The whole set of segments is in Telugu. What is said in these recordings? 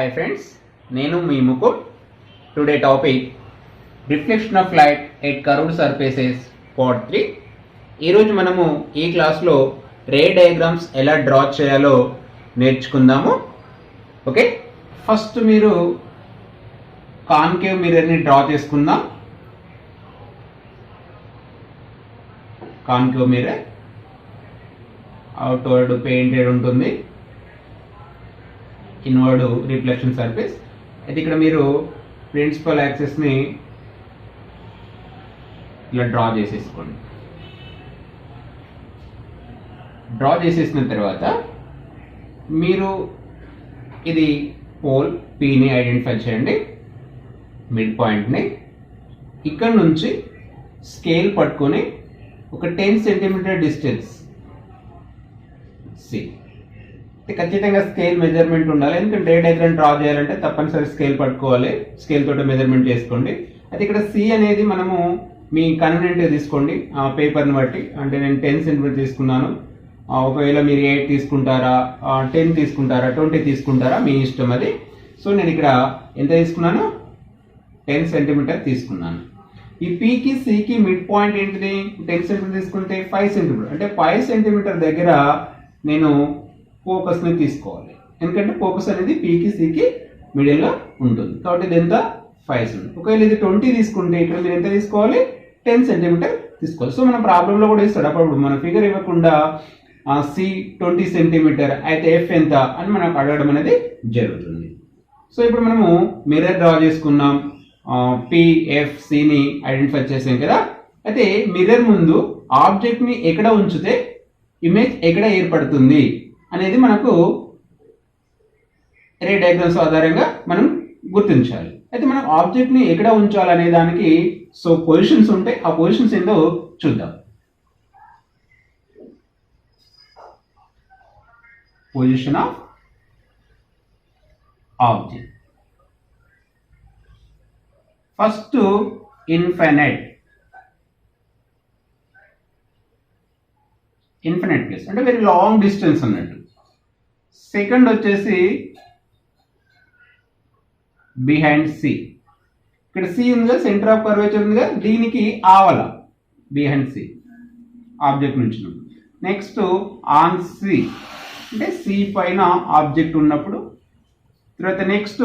హాయ్ ఫ్రెండ్స్, నేను మీ Mukul. Today topic reflection of light at curved surfaces part 3. ఈరోజు మనము ఈ క్లాస్లో రే డయాగ్రామ్స్ ఎలా డ్రా చేయాలో నేర్చుకుందాము. ఓకే, ఫస్ట్ మీరు కాన్కేవ్ మిర్రర్ని డ్రా చేసుకుందాం. కాన్కేవ్ మిర్రర్ అవుట్వర్డ్ పెయింటెడ్ ఉంటుంది, ఇన్వర్డ్ రిఫ్లెక్షన్ సర్ఫేస్. అయితే ఇక్కడ మీరు ప్రిన్సిపల్ యాక్సెస్ని ఇలా డ్రా చేసేసుకోండి. డ్రా చేసేసిన తర్వాత మీరు ఇది పోల్ పీని ఐడెంటిఫై చేయండి, మిడ్ పాయింట్ని. ఇక్కడ నుంచి స్కేల్ పట్టుకొని ఒక 10 సెంటీమీటర్ డిస్టెన్స్ సి, ఖచ్చితంగా స్కేల్ మెజర్మెంట్ ఉండాలి. ఎందుకంటే రే డయాగ్రామ్ డ్రా చేయాలంటే తప్పనిసరి స్కేల్ పట్టుకోవాలి, స్కేల్ తోటి మెజర్మెంట్ చేసుకోండి. అయితే ఇక్కడ సి అనేది మనము మీ కన్వీనియంట్గా తీసుకోండి పేపర్ని బట్టి. అంటే నేను 10 సెంటీమీటర్ తీసుకున్నాను, ఒకవేళ మీరు 8 తీసుకుంటారా, 10 తీసుకుంటారా, 20 తీసుకుంటారా, మీ ఇష్టం అది. సో నేను ఇక్కడ ఎంత తీసుకున్నాను, 10 సెంటీమీటర్ తీసుకున్నాను. ఈ పీకి సికి మిడ్ పాయింట్ ఏంటిది, 10 సెంటీమీటర్ తీసుకుంటే 5 సెంటీమీటర్, అంటే 5 సెంటీమీటర్ దగ్గర నేను ఫోకస్ని తీసుకోవాలి. ఎందుకంటే ఫోకస్ అనేది పీకి సికి మిడిల్లో ఉంటుంది, కాబట్టి ఇది ఎంత 5 సెంటీమీటర్. ఒకవేళ ఇది 20 తీసుకుంటే ఇక్కడ మీరు ఎంత తీసుకోవాలి, 10 సెంటీమీటర్ తీసుకోవాలి. సో మన ప్రాబ్లంలో కూడా ఇస్తాడు, అప్పుడు మన ఫిగర్ ఇవ్వకుండా సి 20 సెంటీమీటర్ అయితే ఎఫ్ ఎంత అని మనకు అడగడం అనేది జరుగుతుంది. సో ఇప్పుడు మనము మిర్రర్ డ్రా చేసుకున్నాం, పిఎఫ్సిని ఐడెంటిఫై చేసాం కదా. అయితే మిర్రర్ ముందు ఆబ్జెక్ట్ని ఎక్కడ ఉంచితే ఇమేజ్ ఎక్కడ ఏర్పడుతుంది అనేది మనకు రే డయాగ్రామ్స్ ఆధారంగా మనం గుర్తించాలి. అయితే మనం ఆబ్జెక్ట్ని ఎక్కడ ఉంచాలనే దానికి సో పొజిషన్స్ ఉంటాయి, ఆ పొజిషన్స్ ఏందో చూద్దాం. Position of object. First infinite place, అంటే వెరీ లాంగ్ డిస్టెన్స్ అన్నట్టు. సెకండ్ వచ్చేసి బిహైండ్ సి. ఇక్కడ సి ఉందిగా, సెంటర్ ఆఫ్ కర్వేచర్ ఉందిగా, దీనికి ఆవల బిహైండ్ సి ఆబ్జెక్ట్ నుంచి. నెక్స్ట్ ఆన్ సి, అంటే సి పైన ఆబ్జెక్ట్ ఉన్నప్పుడు. తర్వాత నెక్స్ట్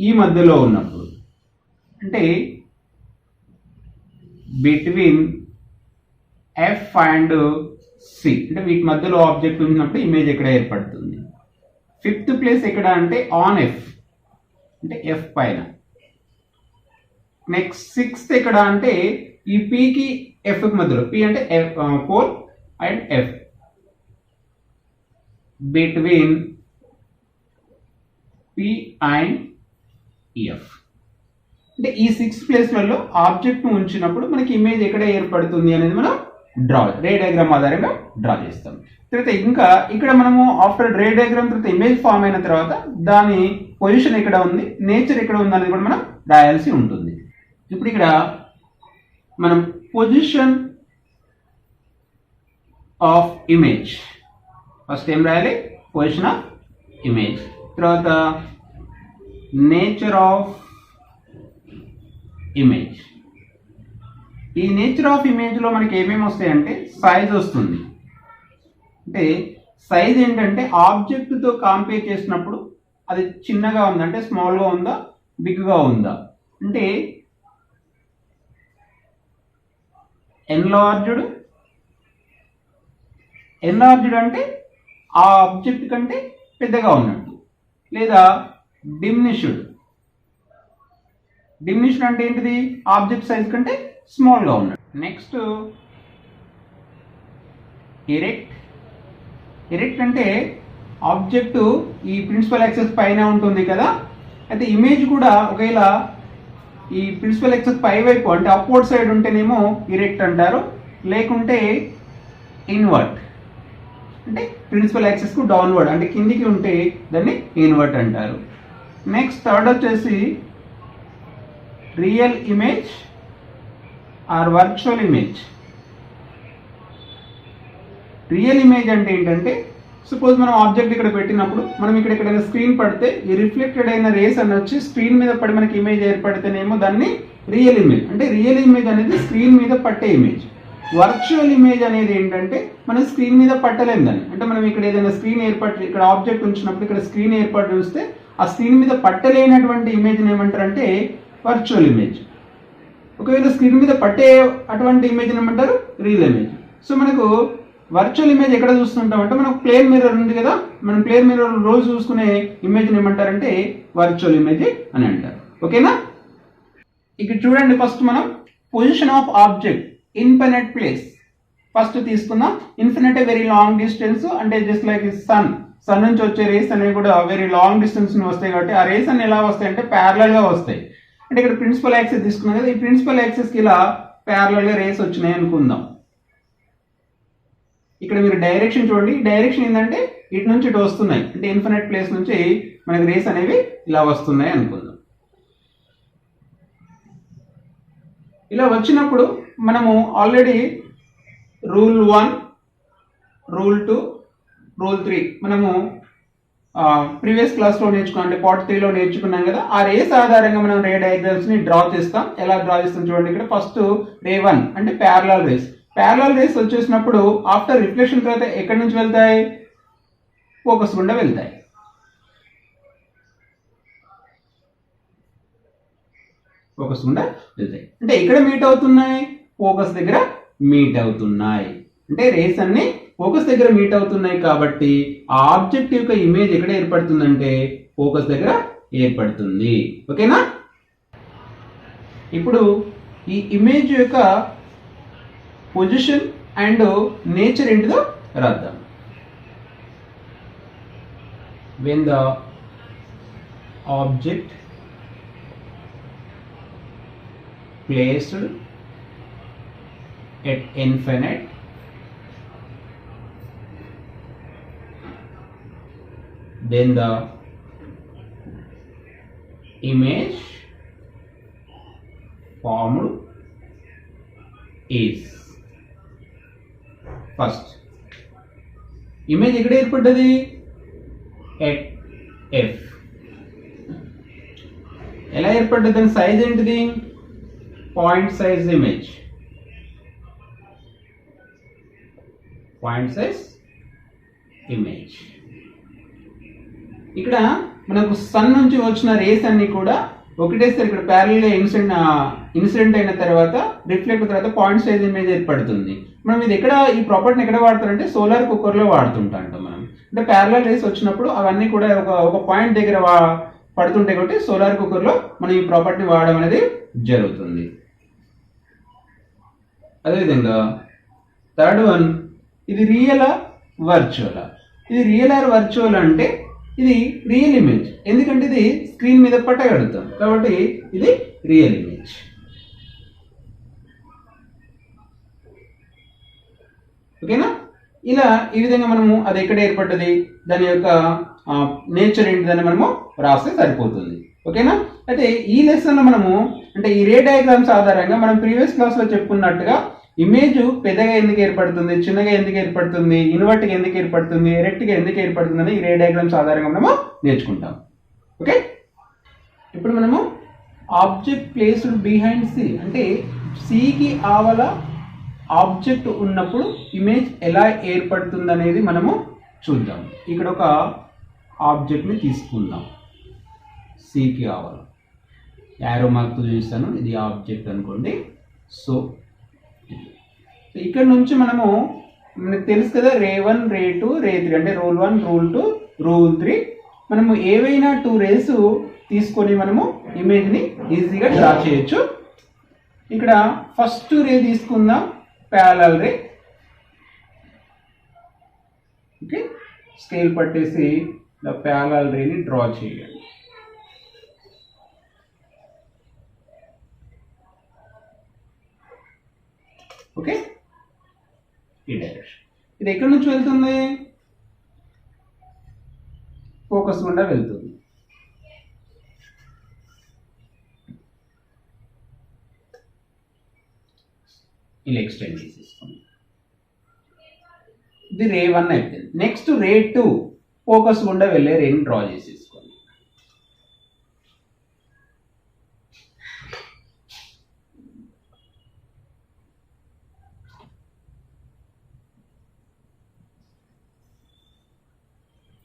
ఈ మధ్యలో ఉన్నప్పుడు, అంటే బిట్వీన్ ఎఫ్ అండ్ సి, అంటే వీటి మధ్యలో ఆబ్జెక్ట్ ఉన్నప్పుడు ఇమేజ్ ఎక్కడ ఏర్పడుతుంది. ఫిఫ్త్ ప్లేస్ ఎక్కడ అంటే ఆన్ ఎఫ్, అంటే ఎఫ్ పైన. నెక్స్ట్ సిక్స్త్ ఎక్కడ అంటే ఈ పికి ఎఫ్ మధ్యలో, పి అంటే F pole and F, between P and F. అంటే ఈ 6 ప్లేస్లలో ఆబ్జెక్ట్ ఉంచినప్పుడు మనకి ఇమేజ్ ఎక్కడ ఏర్పడుతుంది అనేది మనం రే డయాగ్రామ్ ఆధారంగా డ్రా చేస్తాం. తర్వాత ఇంకా ఇక్కడ మనము ఆఫ్టర్ రే డయాగ్రామ్ తర్వాత ఇమేజ్ ఫామ్ అయిన తర్వాత దాని పొజిషన్ ఎక్కడ ఉంది, నేచర్ ఎక్కడ ఉంది అనేది కూడా మనం రాయాల్సి ఉంటుంది. ఇప్పుడు ఇక్కడ మనం పొజిషన్ ఆఫ్ ఇమేజ్, ఫస్ట్ ఏం రాయాలి, పొజిషన్ ఆఫ్ ఇమేజ్. తర్వాత నేచర్ ఆఫ్ ఇమేజ్. ఈ నేచర్ ఆఫ్ ఇమేజ్లో మనకి ఏమేమి వస్తాయంటే సైజ్ వస్తుంది. అంటే సైజ్ ఏంటంటే ఆబ్జెక్ట్తో కంపేర్ చేసినప్పుడు అది చిన్నగా ఉందా, అంటే స్మాల్గా ఉందా, బిగ్గా ఉందా. అంటే ఎన్లార్జ్డ్ అంటే ఆ ఆబ్జెక్ట్ కంటే పెద్దగా ఉన్నట్టు, లేదా డిమినిష్డ్ అంటే ఏంటిది, ఆబ్జెక్ట్ సైజ్ కంటే స్మాల్గా ఉన్నట్టు. నెక్స్ట్ ఎరెక్ట్ అంటే ఆబ్జెక్ట్ ఈ ప్రిన్సిపల్ యాక్సెస్ పైన ఉంటుంది కదా. అయితే ఇమేజ్ కూడా ఒకవేళ ఈ ప్రిన్సిపల్ యాక్సెస్ పై వైపు అంటే అప్వర్డ్ సైడ్ ఉంటేనేమో ఇరెక్ట్ అంటారు, లేకుంటే ఇన్వర్ట్ అంటే ప్రిన్సిపల్ యాక్సెస్ కు డౌన్వర్డ్ అంటే కిందికి ఉంటే దాన్ని ఇన్వర్ట్ అంటారు. నెక్స్ట్ థర్డ్ వచ్చేసి real image are virtual image. Real image అంటే ఏంటంటే సపోజ్ మనం ఆబ్జెక్ట్ ఇక్కడ పెట్టినప్పుడు మనం ఇక్కడ ఎక్కడైనా స్క్రీన్ పడితే ఈ రిఫ్లెక్టెడ్ అయిన రేస్ అని వచ్చి స్క్రీన్ మీద పడి మనకి ఇమేజ్ ఏర్పడితేనేమో దాన్ని రియల్ ఇమేజ్, అంటే రియల్ ఇమేజ్ అనేది స్క్రీన్ మీద పట్టే ఇమేజ్. వర్చువల్ ఇమేజ్ అనేది ఏంటంటే మనం స్క్రీన్ మీద పట్టలేము దాన్ని, అంటే మనం ఇక్కడ ఏదైనా స్క్రీన్ ఏర్పాటు ఇక్కడ ఆబ్జెక్ట్ ఉంచినప్పుడు ఇక్కడ స్క్రీన్ ఏర్పాటు చూస్తే ఆ స్క్రీన్ మీద పట్టలేనటువంటి ఇమేజ్ని ఏమంటారంటే వర్చువల్ ఇమేజ్. ఒకవేళ స్క్రీన్ మీద పట్టే అటువంటి ఇమేజ్ ఏమంటారు రియల్ ఇమేజ్. సో మనకు వర్చువల్ ఇమేజ్ ఎక్కడ చూస్తుంటాం అంటే మనకు ప్లేన్ మిర్రర్ ఉంది కదా, మనం ప్లేన్ మిర్రర్ రోజు చూసుకునే ఇమేజ్ని ఏమంటారంటే వర్చువల్ ఇమేజ్ అని అంటారు. ఓకేనా? ఇక్కడ చూడండి, ఫస్ట్ మనం position of object infinite place first తీసుకుందాం. ఇన్ఫినిట్ వెరీ లాంగ్ డిస్టెన్స్, అంటే జస్ట్ లైక్ సన్ నుంచి వచ్చే రేస్ అనేవి కూడా వెరీ లాంగ్ డిస్టెన్స్ వస్తాయి కాబట్టి ఆ రేస్ అన్ని ఎలా వస్తాయి అంటే ప్యారలల్ గా వస్తాయి. అంటే ఇక్కడ ప్రిన్సిపల్ యాక్సిస్ తీసుకున్నాం కదా, ఈ ప్రిన్సిపల్ యాక్సిస్ కి ఇలా ప్యారలల్ గా రేస్ వచ్చినాయి అనుకుందాం. ఇక్కడ మీరు డైరెక్షన్ చూడండి, డైరెక్షన్ ఏంటంటే ఇటు నుంచి ఇటు వస్తున్నాయి, అంటే ఇన్ఫినిట్ ప్లేస్ నుంచి మనకి రేస్ అనేవి ఇలా వస్తున్నాయి అనుకుందాం. ఇలా వచ్చినప్పుడు మనము ఆల్రెడీ రూల్ 1, రూల్ 2, రూల్ 3 మనము ప్రీవియస్ క్లాస్లో నేర్చుకున్నాం, అంటే పార్ట్ 3లో నేర్చుకున్నాం కదా. ఆ రేస్ ఆధారంగా మనం రే డయాగ్రామ్స్ ని డ్రా చేస్తాం. ఎలా డ్రా చేస్తాం చూడండి. ఇక్కడ ఫస్ట్ రే 1 అంటే ప్యారలల్ రేస్. ప్యారలల్ రేస్ వచ్చేసినప్పుడు ఆఫ్టర్ రిఫ్లెక్షన్ తర్వాత ఎక్కడి నుంచి వెళ్తాయి? ఫోకస్ గుండా వెళ్తాయి. ఫోకస్ గుండా వెళ్తాయి అంటే ఇక్కడ మీట్ అవుతున్నాయి, ఫోకస్ దగ్గర మీట్ అవుతున్నాయి. అంటే రేస్ అన్ని ఫోకస్ దగ్గర మీట్ అవుతున్నాయి కాబట్టి ఆ ఆబ్జెక్ట్ యొక్క ఇమేజ్ ఎక్కడ ఏర్పడుతుందంటే ఫోకస్ దగ్గర ఏర్పడుతుంది. ఓకేనా? ఇప్పుడు ఈ ఇమేజ్ యొక్క పొజిషన్ అండ్ నేచర్ ఏంటిదో రాద్దాం. When the object placed at infinite then the image formed is first image ekkada erpaddadi at f ela erpaddadi dan size entidi point size image, point size image. ఇక్కడ మనకు సన్ నుంచి వచ్చిన రేస్ అన్ని కూడా ఒకటేసారి ఇక్కడ ప్యారలల్ గా ఇన్సిడెంట్ అయిన తర్వాత రిఫ్లెక్ట్ తర్వాత పాయింట్ సైజ్ ఇమేజ్ ఏర్పడుతుంది. మనం ఇది ఎక్కడ ఈ ప్రాపర్టీని ఎక్కడ వాడతారంటే సోలార్ కుక్కర్ లో వాడుతుంటాం మనం. అంటే ప్యారలల్ రేస్ వచ్చినప్పుడు అవన్నీ కూడా ఒక పాయింట్ దగ్గర పడుతుంటాయి కాబట్టి సోలార్ కుక్కర్ లో మనం ఈ ప్రాపర్టీని వాడడం అనేది జరుగుతుంది. అదేవిధంగా థర్డ్ వన్, ఇది రియలా వర్చువలా? ఇది రియల్ ఆర్ వర్చువల్ అంటే ఇది రియల్ ఇమేజ్, ఎందుకంటే ఇది స్క్రీన్ మీద పట్టగలుగుతాం కాబట్టి ఇది రియల్ ఇమేజ్. ఓకేనా? ఇలా ఈ విధంగా మనము అది ఎక్కడ ఏర్పడ్డది, దాని యొక్క నేచర్ ఏంటిదని మనము రాస్తే సరిపోతుంది. ఓకేనా? అయితే ఈ లెసన్ లో మనము అంటే ఈ రే డయాగ్రామ్స్ ఆధారంగా మనం ప్రీవియస్ క్లాస్ లో చెప్పుకున్నట్టుగా ఇమేజ్ పెద్దగా ఎందుకు ఏర్పడుతుంది, చిన్నగా ఎందుకు ఏర్పడుతుంది, ఇన్వర్ట్ గా ఎందుకు ఏర్పడుతుంది, ఎరెక్ట్ గా ఎందుకు ఏర్పడుతుంది అని ఈ రే డయాగ్రామ్స్ ఆధారంగా మనము నేర్చుకుంటాం. ఓకే, ఇప్పుడు మనము ఆబ్జెక్ట్ ప్లేస్డ్ బిహైండ్ సి అంటే సికి ఆవల ఆబ్జెక్ట్ ఉన్నప్పుడు ఇమేజ్ ఎలా ఏర్పడుతుంది అనేది మనము చూద్దాం. ఇక్కడ ఒక ఆబ్జెక్ట్ ని తీసుకుందాం, సికి ఆవల యారో మార్క్ చూపిస్తాను, ఇది ఆబ్జెక్ట్ అనుకోండి. సో ఇక్కడ నుంచి మనకు తెలుసు కదా రే 1, రే 2, రే 3 అంటే రూల్ 1, రూల్ 2, రూల్ 3 మనము ఏవైనా 2 రేస్ తీసుకొని మనము ఇమేజ్ ని ఈజీగా డ్రా చేయొచ్చు. ఇక్కడ ఫస్ట్ రే తీసుకుందాం, ప్యారలల్ రే. ఓకే, స్కేల్ పట్టేసి ప్యారలల్ రేని డ్రా చేయండి. ఓకే, ఈ డైరెక్షన్ ఇది ఎక్కడి నుంచి వెళ్తుంది? ఫోకస్ గుండా వెళ్తుంది. ఇలా ఎక్స్టెండ్ చేసేసుకోండి. ఇది రే 1 అయిపోయింది. నెక్స్ట్ రే 2 ఫోకస్ గుండా వెళ్ళే రేని డ్రా చేసేసుకోండి.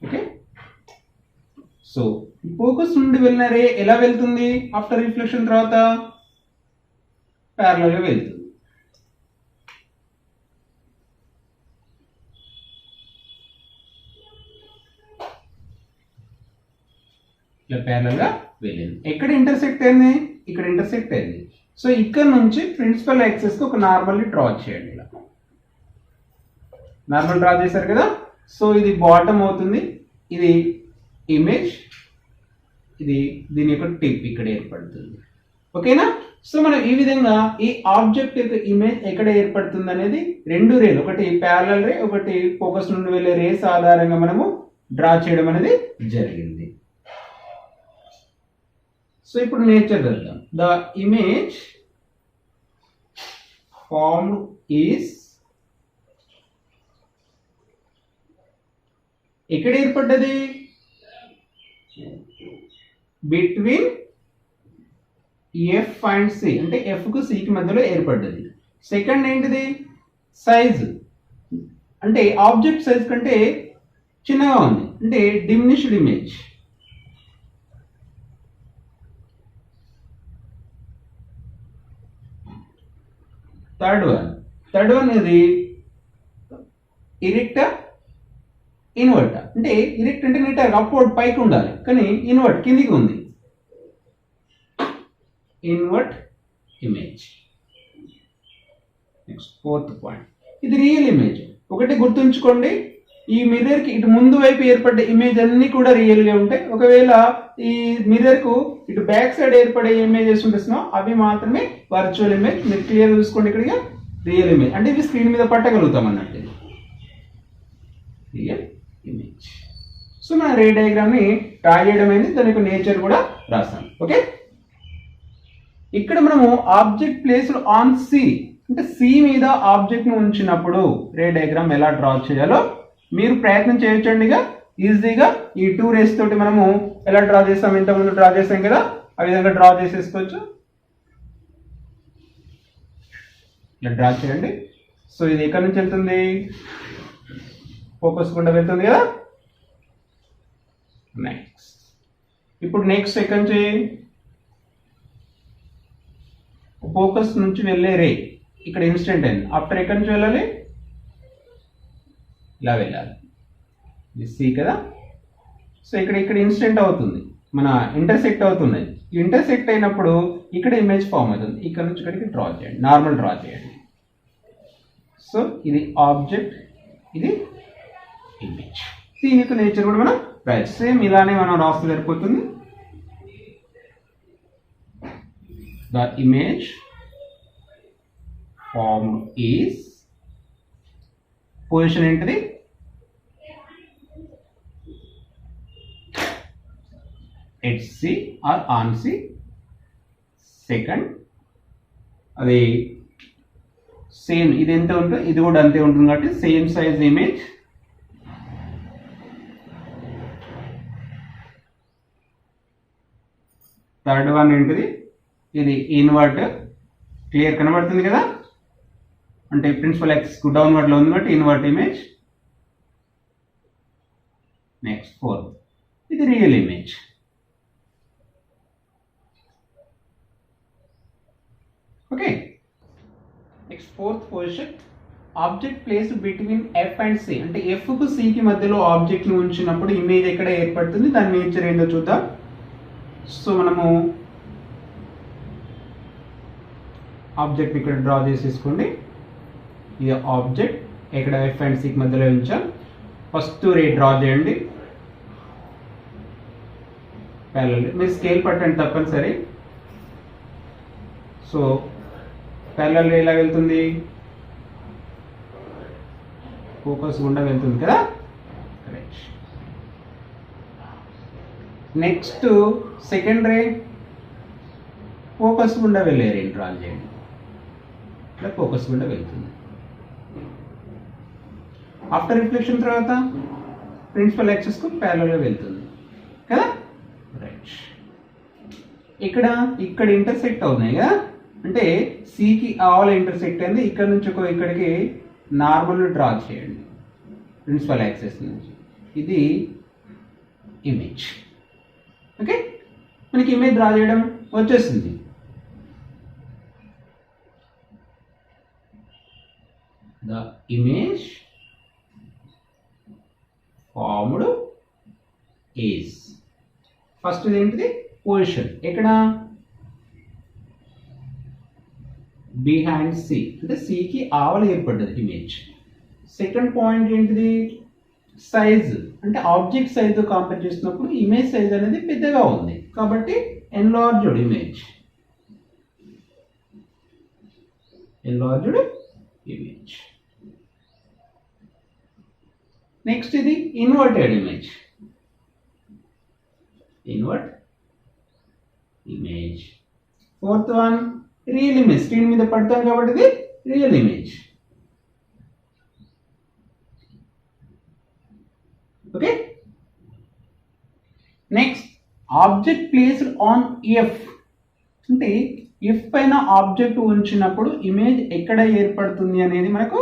ఓకే, సో ఫోకస్ నుండి వెళ్ళిన రే ఎలా వెళ్తుంది? ఆఫ్టర్ రిఫ్లెక్షన్ తర్వాత ప్యారలల్ గా వెళ్తుంది. ఇలా ప్యారలల్ గా వెళ్ళింది. ఎక్కడ ఇంటర్సెక్ట్ అయింది? ఇక్కడ ఇంటర్సెక్ట్ అయింది. సో ఇక్కడ నుంచి ప్రిన్సిపల్ యాక్సిస్ కి ఒక నార్మల్ డ్రా చేయండి. ఇలా నార్మల్ డ్రా చేశారు కదా. సో ఇది బాటమ్ అవుతుంది, ఇది ఇమేజ్, ఇది దీని యొక్క టిప్ ఇక్కడ ఏర్పడుతుంది. ఓకేనా? సో మనం ఈ విధంగా ఈ ఆబ్జెక్ట్ యొక్క ఇమేజ్ ఎక్కడ ఏర్పడుతుంది అనేది రెండు రేలు, ఒకటి ప్యారలల్ రే, ఒకటి ఫోకస్ నుండి వెళ్ళే రేస్ ఆధారంగా మనము డ్రా చేయడం అనేది జరిగింది. సో ఇప్పుడు నేచర్ వెళ్దాం. ద ఇమేజ్ ఫార్మ్డ్ ఈస్, ఎక్కడ ఏర్పడ్డది? బిట్వీన్ ఎఫ్ అండ్ సి, అంటే ఎఫ్ కు సి కి మధ్యలో ఏర్పడ్డది. సెకండ్ ఏంటిది? సైజ్, అంటే ఆబ్జెక్ట్ సైజ్ కంటే చిన్నగా ఉంది, అంటే డిమినిష్డ్ ఇమేజ్. థర్డ్ వన్ ఇది ఇరెక్ట్ ఇన్వర్ట్, అంటే ఇరెక్ట్ అంటే నీటర్ అప్వర్డ్ పైకి ఉండాలి, కానీ ఇన్వర్ట్ కిందికి ఉంది, invert image. Next fourth point, ఇది రియల్ ఇమేజ్. ఒకటి గుర్తుంచుకోండి, ఈ మిర్రర్ కి ఇటు ముందు వైపు ఏర్పడ్డ ఇమేజ్ అన్ని కూడా రియల్ గా ఉంటాయి. ఒకవేళ ఈ మిర్రర్ కు ఇటు బ్యాక్ సైడ్ ఏర్పడే ఇమేజెస్ ఉంటాయి, అవి మాత్రమే వర్చువల్ ఇమేజ్. మీరు క్లియర్ చూసుకోండి, ఇక్కడ రియల్ ఇమేజ్ అంటే ఇవి స్క్రీన్ మీద పట్టగలుగుతాం అన్నట్టు, రియల్ ఇమేజ్. సో మన రే డయాగ్రామ్ ని డ్రా చేయడం అయింది, దాని యొక్క నేచర్ కూడా రాస్తాం. ఓకే, ఇక్కడ మనము ఆబ్జెక్ట్ ప్లేస్డ్ ఆన్ సి, అంటే సి మీద ఆబ్జెక్ట్ ను ఉంచినప్పుడు రే డయాగ్రామ్ ఎలా డ్రా చేయాలో మీరు ప్రయత్నం చేయొచ్చండిగా. ఈజీగా ఈ 2 రేస్ తోటి మనము ఎలా డ్రా చేస్తాం, ఇంతకుముందు డ్రా చేస్తాం కదా, ఆ విధంగా డ్రా చేసేసుకోవచ్చు. ఇలా డ్రా చేయండి. సో ఇది ఎక్కడి నుంచి వెళ్తుంది? ఫోకస్ గుండా వెళ్తుంది కదా. నెక్స్ట్ ఇప్పుడు నెక్స్ట్ ఎక్కడి నుంచి? ఫోకస్ నుంచి వెళ్ళే రే ఇక్కడ ఇన్స్టెంట్ అయింది. ఆఫ్టర్ ఎక్కడి నుంచి వెళ్ళాలి? ఇలా వెళ్ళాలి. ఇది సి కదా. సో ఇక్కడ ఇన్స్టెంట్ అవుతుంది, మన ఇంటర్సెక్ట్ అవుతుంది. ఇంటర్సెక్ట్ అయినప్పుడు ఇక్కడ ఇమేజ్ ఫామ్ అవుతుంది. ఇక్కడ నుంచి ఇక్కడికి డ్రా చేయండి, నార్మల్ డ్రా చేయండి. సో ఇది ఆబ్జెక్ట్, ఇది ఇమేజ్. దీని యొక్క నేచర్ కూడా మనం రాయొచ్చు. సేమ్ ఇలానే మనం రాస్తే సరిపోతుంది. The image form is, position ఏంటిది? At C or on C. Second అది సేమ్, ఇది ఎంత ఉంటుంది, ఇది కూడా అంతే ఉంటుంది కాబట్టి same size image. Third one ఏంటిది? ఇది ఇన్వర్ట్. క్లియర్ కనబడుతుంది కదా, అంటే ప్రిన్సిపల్ యాక్సిస్ కు డౌన్వర్డ్ లో ఉంది కాబట్టి ఇన్వర్ట్ ఇమేజ్. నెక్స్ట్ ఫోర్త్, ఇది real image. Okay, next fourth position, object place between F and C, అంటే ఎఫ్ కు సి కి మధ్యలో ఆబ్జెక్ట్ ని ఉంచినప్పుడు ఇమేజ్ ఎక్కడ ఏర్పడుతుంది, దాని నేచర్ ఏంటో చూద్దాం. సో మనము ఆబ్జెక్ట్ ఇక్కడ డ్రా చేసేసుకోండి. ఇది ఆబ్జెక్ట్ ఇక్కడ ఎఫ్ అండ్ సి మధ్యలో ఉంచాం. ఫస్ట్ రే డ్రా చేయండి, ప్యారలల్. మీరు స్కేల్ పట్టండి తప్పనిసరి. సో ప్యారలల్ రే ఎలా వెళ్తుంది? ఫోకస్ గుండా వెళ్తుంది కదా. నెక్స్ట్ సెకండ్ రే ఫోకస్ గుండా వెళ్ళే రే డ్రా చేయండి. ఇలా ఫోకస్ గుండా వెళ్తుంది. ఆఫ్టర్ రిఫ్లెక్షన్ తర్వాత ప్రిన్సిపల్ యాక్సిస్ కు ప్యారలల్ గా వెళ్తుంది కదా. రైట్, ఇక్కడ ఇంటర్సెక్ట్ అవుతున్నాయి కదా, అంటే సికి ఆల్ ఇంటర్సెక్ట్ అయింది. ఇక్కడ నుంచి ఇక్కడికి నార్మల్ డ్రా చేయండి ప్రిన్సిపల్ యాక్సిస్ నుంచి. ఇది ఇమేజ్. ఓకే, మనకి ఇమేజ్ డ్రా చేయడం వచ్చేసింది. The image formed is first ఏంటిది పొజిషన్, ఎక్కడ బిహైండ్ సి, అంటే సికి ఆవల ఏర్పడ్డది ఇమేజ్. సెకండ్ పాయింట్ ఏంటిది సైజ్, అంటే ఆబ్జెక్ట్ సైజ్ కంపేర్ చేసినప్పుడు ఇమేజ్ సైజ్ అనేది పెద్దగా ఉంది కాబట్టి ఎన్లార్జ్డ్ ఇమేజ్. ఇమేజ్. నెక్స్ట్ ఇది inverted image. Fourth one real image, screen మీద పడతాం కాబట్టి ఇది real image. Okay, next object placed on F, అంటే ఎఫ్ పైన ఆబ్జెక్ట్ ఉంచినప్పుడు ఇమేజ్ ఎక్కడ ఏర్పడుతుంది అనేది మనకు.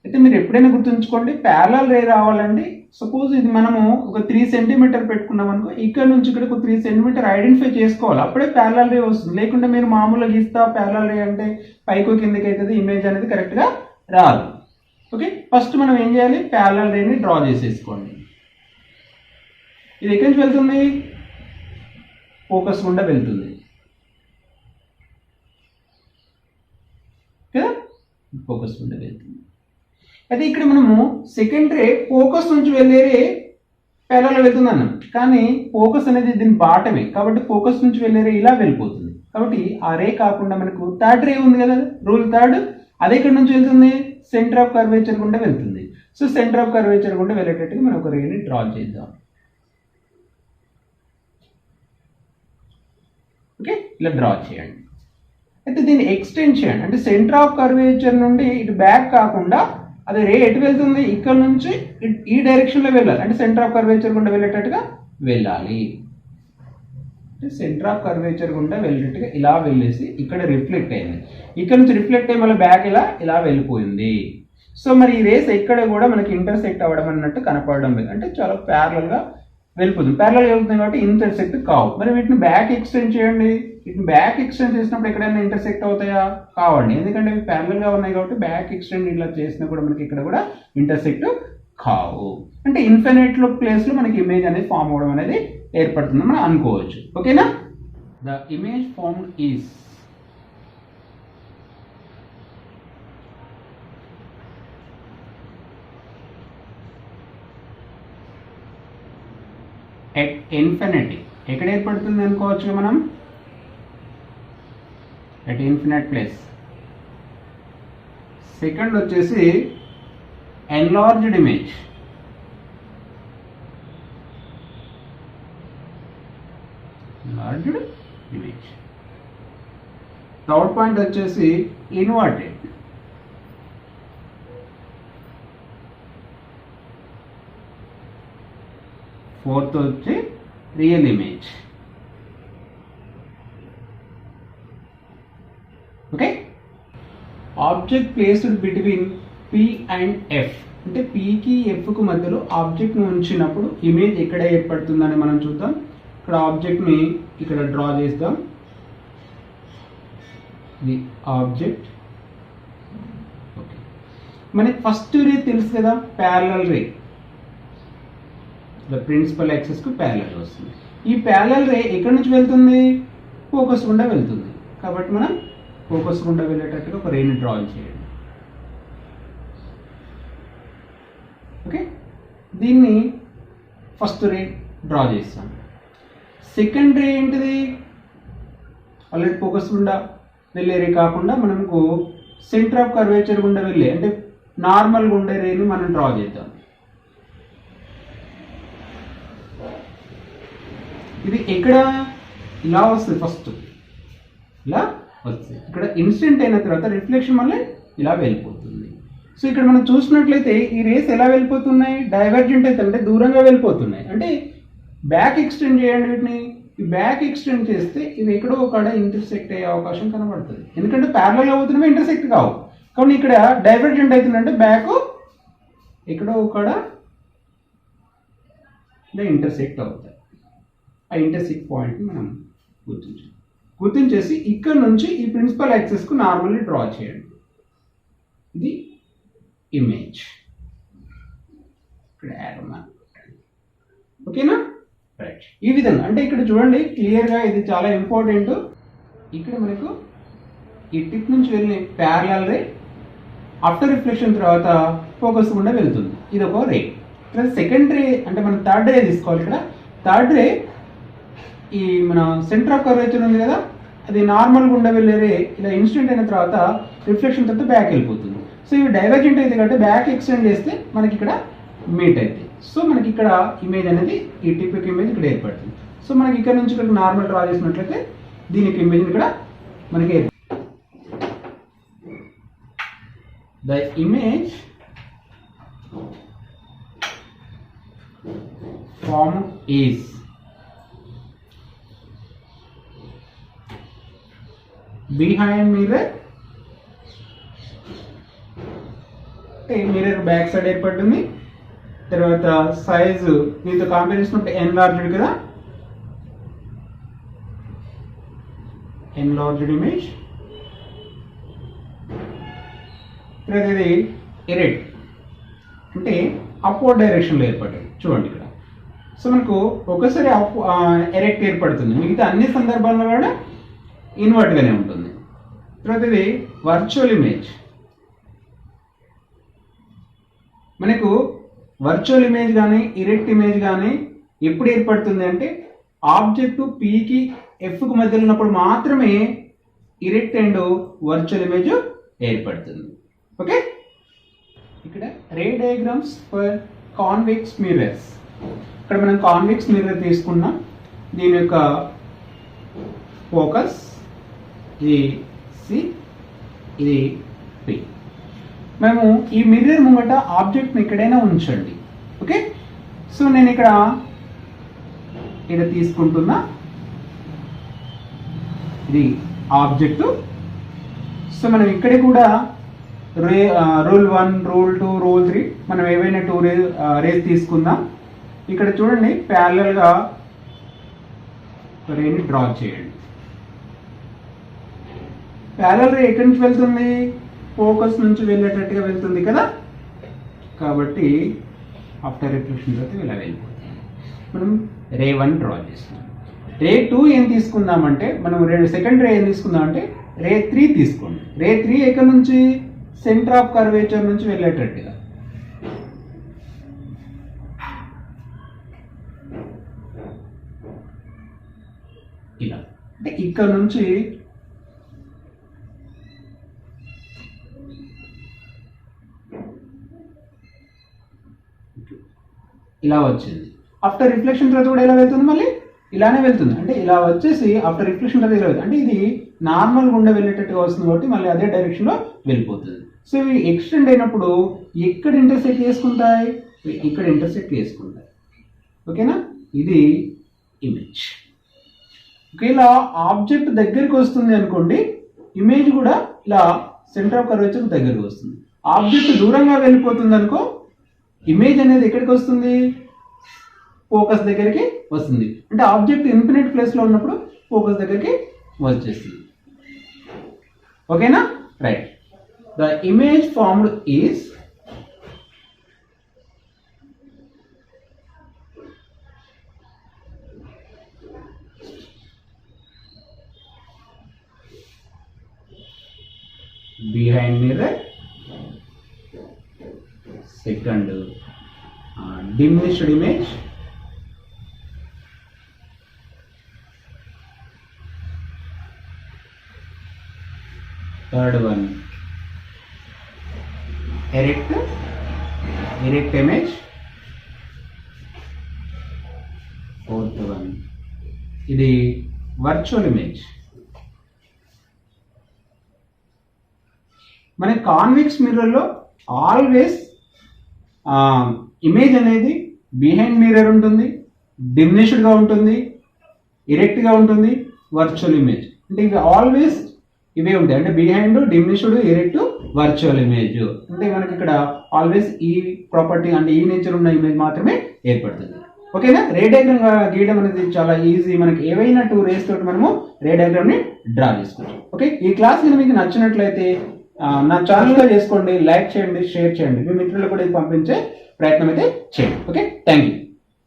అయితే మీరు ఎప్పుడైనా గుర్తుంచుకోండి, ప్యారలల్ రే రావాలండి. సపోజ్ ఇది మనము ఒక 3 సెంటీమీటర్ పెట్టుకున్నాం అనుకో, ఇక్కడ నుంచి ఇక్కడ 3 సెంటీమీటర్ ఐడెంటిఫై చేసుకోవాలి, అప్పుడే ప్యారలల్ రే వస్తుంది. లేకుంటే మీరు మామూలుగా గీస్తా ప్యారలల్ రే అంటే పైకో కిందకి అవుతుంది, ఇమేజ్ అనేది కరెక్ట్గా రాదు. ఓకే, ఫస్ట్ మనం ఏం చేయాలి, ప్యారలల్ రేని డ్రా చేసేసుకోండి. ఇది ఎక్కడి నుంచి వెళ్తుంది, ఫోకస్ గుండా వెళ్తుంది కదా, ఫోకస్ గుండా వెళ్తుంది. అయితే ఇక్కడ మనము సెకండ్ రే ఫోకస్ నుంచి వెళ్ళే రే ప్యారలల్ వెళ్తుంది అన్నాం, కానీ ఫోకస్ అనేది దీని బాటమే కాబట్టి ఫోకస్ నుంచి వెళ్ళే రే ఇలా వెళ్ళిపోతుంది. కాబట్టి ఆ రే కాకుండా మనకు థర్డ్ రే ఉంది కదా, రూల్ థర్డ్, అది ఎక్కడి నుంచి వెళ్తుంది, సెంటర్ ఆఫ్ కర్వేచర్ గుండా వెళ్తుంది. సో సెంటర్ ఆఫ్ కర్వేచర్ గుండా వెళ్ళేటట్టుగా మనం ఒక రేని డ్రా చేద్దాం. ఓకే, ఇలా డ్రా చేయండి. అయితే దీన్ని ఎక్స్టెండ్ చేయండి, అంటే సెంటర్ ఆఫ్ కర్వేచర్ నుండి ఇటు బ్యాక్ కాకుండా అది రే ఎటు వెళ్తుంది, ఇక్కడ నుంచి ఈ డైరెక్షన్లో వెళ్ళాలి, అంటే సెంటర్ ఆఫ్ కర్వేచర్ గుండా వెళ్ళేటట్టుగా వెళ్ళాలి. అంటే సెంటర్ ఆఫ్ కర్వేచర్ గుండా వెళ్ళేటట్టుగా ఇలా వెళ్ళేసి ఇక్కడ రిఫ్లెక్ట్ అయింది, ఇక్కడ నుంచి రిఫ్లెక్ట్ అయ్యి మళ్ళీ బ్యాక్ ఇలా వెళ్ళిపోయింది. సో మరి ఈ రేస్ ఎక్కడ కూడా మనకి ఇంటర్సెక్ట్ అవ్వడం అన్నట్టు కనపడడం లేదు, అంటే చాలా ప్యారలల్గా వెళ్ళిపోతుంది. ప్యారలల్ వెళ్తుంది కాబట్టి ఇంటర్సెక్ట్ కావు. మరి వీటిని బ్యాక్ ఎక్స్టెండ్ చేయండి, వీటిని బ్యాక్ ఎక్స్టెండ్ చేసినప్పుడు ఎక్కడైనా ఇంటర్సెక్ట్ అవుతాయా, కావండి, ఎందుకంటే అవి ప్యారలల్గా ఉన్నాయి కాబట్టి బ్యాక్ ఎక్స్టెండ్ ఇలా చేసినా కూడా మనకి ఇక్కడ కూడా ఇంటర్సెక్ట్ కావు. అంటే ఇన్ఫినిట్ ప్లేస్లో మనకి ఇమేజ్ అనేది ఫామ్ అవ్వడం అనేది ఏర్పడుతుంది మనం అనుకోవచ్చు. ఓకేనా, the image formed is at infinity, ఎక్కడ ఏర్పడుతుంది అనుకోవచ్చు మనం, ఎట్ ఇన్ఫినిట్ ప్లేస్. సెకండ్ వచ్చేసి ఎన్లార్జ్డ్ ఇమేజ్, థర్డ్ పాయింట్ వచ్చేసి ఇన్వర్టెడ్. ఫోర్త్ వచ్చి real image. Okay, object placed between P and F, అంటే పికి ఎఫ్కు మధ్యలో ఆబ్జెక్ట్ను ఉంచినప్పుడు ఇమేజ్ ఎక్కడ ఏర్పడుతుందని మనం చూద్దాం. ఇక్కడ ఆబ్జెక్ట్ని ఇక్కడ డ్రా చేద్దాం. The object. ఓకే, మనకి ఫస్ట్ రే తెలుసు కదా, ప్యారలల్ రే, ప్రిన్సిపల్ యాక్సిస్ కు ప్యారలల్ వస్తుంది. ఈ ప్యారలల్ రే ఎక్కడి నుంచి వెళ్తుంది, ఫోకస్ గుండా వెళ్తుంది కాబట్టి మనం ఫోకస్ గుండా వెళ్ళేటట్టుగా ఒక రేని డ్రా చేయండి. ఓకే, దీన్ని ఫస్ట్ రే డ్రా చేస్తాం. సెకండ్ రే ఏంటిది, ఆల్రెడీ ఫోకస్ గుండా వెళ్ళే రే కాకుండా మనకు సెంటర్ ఆఫ్ కర్వేచర్ గుండా వెళ్ళే, అంటే నార్మల్ గుండే రేని మనం డ్రా చేద్దాం. ఇది ఎక్కడ ఇలా వస్తుంది, ఫస్ట్ ఇలా వస్తుంది, ఇక్కడ ఇన్సిడెంట్ అయిన తర్వాత రిఫ్లెక్షన్ మళ్ళీ ఇలా వెళ్ళిపోతుంది. సో ఇక్కడ మనం చూసినట్లయితే ఈ రేస్ ఎలా వెళ్ళిపోతున్నాయి, డైవర్జెంట్ అయితే అంటే దూరంగా వెళ్ళిపోతున్నాయి. అంటే బ్యాక్ ఎక్స్టెండ్ చేయండి వీటిని, ఈ బ్యాక్ ఎక్స్టెండ్ చేస్తే ఇవి ఎక్కడో ఒక ఇంటర్సెక్ట్ అయ్యే అవకాశం కనబడుతుంది. ఎందుకంటే ప్యారలల్ అవుతున్నవి ఇంటర్సెక్ట్ కావు. కాబట్టి ఇక్కడ డైవర్జెంట్ అవుతుందంటే బ్యాక్ ఎక్కడో ఒక ఇంటర్సెక్ట్ అవుతాయి. ఆ ఇంటర్సెక్ట్ పాయింట్ని మనం గుర్తించేసి ఇక్కడ నుంచి ఈ ప్రిన్సిపల్ యాక్సిస్కు నార్మల్లీ డ్రా చేయండి. ఇది ఇమేజ్. ఇక్కడ యారో మార్క్ పెట్టండి. ఓకేనా? రైట్. ఈ విధంగా అంటే ఇక్కడ చూడండి క్లియర్గా, ఇది చాలా ఇంపార్టెంట్. ఇక్కడ మనకు ఈ టిప్ నుంచి వెళ్ళిన ప్యారలల్ రే ఆఫ్టర్ రిఫ్లెక్షన్ తర్వాత ఫోకస్ గుండా వెళ్తుంది. ఇది ఒక రే. ఇక్కడ సెకండ్ రే అంటే మనం థర్డ్ రే తీసుకోవాలి. ఇక్కడ థర్డ్ రే ఈ మన సెంటర్ ఆఫ్ కర్వేచర్ ఉంది కదా, అది నార్మల్ గుండా వెళ్ళే రే ఇలా ఇన్సిడెంట్ అయిన తర్వాత రిఫ్లెక్షన్ తర్వాత బ్యాక్ వెళ్ళిపోతుంది. సో ఇవి డైవర్జెంట్ అయితే కాబట్టి బ్యాక్ ఎక్స్టెండ్ చేస్తే మనకి ఇక్కడ మీట్ అవుతాయి. సో మనకి ఇక్కడ ఇమేజ్ అనేది ఈ టిప్ యొక్క ఇమేజ్ ఇక్కడ ఏర్పడుతుంది. సో మనకి ఇక్కడ నుంచి ఇక్కడ నార్మల్ డ్రా చేసినట్లయితే దీనికి ఇమేజ్ ఇక్కడ మనకి the image form is behind mirror. Mirror back side ఏర్పడుతుంది. తర్వాత సైజు దీంతో కంపేర్ చేసుకుంటే ఎన్లార్జ్డ్ కదా, ఎన్లార్జ్డ్ ఇమేజ్. తర్వాత ఇది ఎరెక్ట్ అంటే అప్వర్డ్ డైరెక్షన్లో ఏర్పడ్డాయి. చూడండి ఇక్కడ. సో మనకు ఒకసారి ఎరెక్ట్ ఏర్పడుతుంది, మిగతా అన్ని సందర్భాల్లో కూడా ఇన్వర్ట్గానే ఉంటుంది. తర్వాత ఇది వర్చువల్ ఇమేజ్. మనకు వర్చువల్ ఇమేజ్ కానీ ఇరెక్ట్ ఇమేజ్ కానీ ఎప్పుడు ఏర్పడుతుంది అంటే ఆబ్జెక్ట్ పీకి ఎఫ్కి మధ్యలో ఉన్నప్పుడు మాత్రమే ఇరెక్ట్ అండ్ వర్చువల్ ఇమేజ్ ఏర్పడుతుంది. ఓకే, ఇక్కడ రే డయాగ్రామ్స్ ఫర్ కాన్వెక్స్ మిర్రర్స్. ఇక్కడ మనం కాన్వెక్స్ మిర్రర్ తీసుకున్నాం. దీని యొక్క ఫోకస్ ఇది సి, ఇది పి. మేము ఈ మిర్రర్ ముంగట ఆబ్జెక్ట్ని ఎక్కడైనా ఉంచండి. ఓకే, సో నేను ఇక్కడ తీసుకుంటున్నా, ఇది ఆబ్జెక్ట్. సో మనం ఇక్కడ కూడా రూల్ 1, రూల్ 2, రూల్ 3 మనం ఏవైనా 2 రేస్ తీసుకుందాం. ఇక్కడ చూడండి ప్యారలల్గా రేని డ్రా చేయండి. ప్యారలల్ రే ఎక్కడి నుంచి వెళ్తుంది, ఫోకస్ నుంచి వెళ్ళేటట్టుగా వెళ్తుంది కదా. కాబట్టి ఆఫ్టర్ రిఫ్లెక్షన్ తర్వాత ఇలా వెళ్ళిపోతుంది. మనం రే 1 డ్రా చేస్తాం. రే 2 ఏం తీసుకుందామంటే మనం సెకండ్ రే ఏం తీసుకుందామంటే రే 3 తీసుకోండి. రే 3 ఎక్కడి నుంచి, సెంటర్ ఆఫ్ కర్వేచర్ నుంచి వెళ్ళేటట్టుగా. ఇలా అంటే ఇక్కడ నుంచి ఇలా వచ్చింది. ఆఫ్టర్ రిఫ్లెక్షన్ తర్వాత కూడా ఇలా వెళ్తుంది, మళ్ళీ ఇలానే వెళ్తుంది. అంటే ఇలా వచ్చేసి ఆఫ్టర్ రిఫ్లెక్షన్ తర్వాత ఇలా వెళ్తుంది. అంటే ఇది నార్మల్ గుండా వెళ్ళేటట్టుగా వస్తుంది కాబట్టి మళ్ళీ అదే డైరెక్షన్లో వెళ్ళిపోతుంది. సో ఇవి ఎక్స్టెండ్ అయినప్పుడు ఎక్కడ ఇంటర్సెక్ట్ చేసుకుంటాయి, ఇక్కడ ఇంటర్సెక్ట్ చేసుకుంటాయి. ఓకేనా, ఇది ఇమేజ్. ఒకవేళ ఆబ్జెక్ట్ దగ్గరికి వస్తుంది అనుకోండి, ఇమేజ్ కూడా ఇలా సెంటర్ ఆఫ్ కర్వేచర్ దగ్గరికి వస్తుంది. ఆబ్జెక్ట్ దూరంగా వెళ్ళిపోతుంది అనుకో, ఇమేజ్ అనేది ఎక్కడికి వస్తుంది, ఫోకస్ దగ్గరికి వస్తుంది. అంటే ఆబ్జెక్ట్ ఇన్ఫినిట్ ప్లేస్లో ఉన్నప్పుడు ఫోకస్ దగ్గరికి వచ్చేస్తుంది. ఓకేనా, right. The image formed is behind mirror. Second, diminished image. Third one, erect image. Fourth one, ఇది virtual image. మన కాన్వెక్స్ మిర్రర్లో ఆల్వేస్ ఇమేజ్ అనేది బిహైండ్ మిర్రర్ ఉంటుంది, డిమినిష్డ్గా ఉంటుంది, ఎరెక్ట్గా ఉంటుంది, వర్చువల్ ఇమేజ్ అంటే ఇవి ఆల్వేస్ ఇవే ఉంటాయి. అంటే behind, diminished, erect, virtual image అంటే మనకి ఇక్కడ ఆల్వేస్ ఈ ప్రాపర్టీ అంటే ఈ నేచర్ ఉన్న ఇమేజ్ మాత్రమే ఏర్పడుతుంది. ఓకేనా? రే డయాగ్రామ్ గీయడం అనేది చాలా ఈజీ. మనకి ఏవైనా 2 రేస్ తోటి మనము రే డయాగ్రామ్ ని డ్రా చేసుకోవచ్చు. ఓకే, ఈ క్లాస్ మీకు నచ్చినట్లయితే నా ఛానల్గా చేసుకోండి, లైక్ చేయండి, షేర్ చేయండి, మీ మిత్రులకు కూడా ఇది పంపించే ప్రయత్నం అయితే చేయండి. Okay, thank you.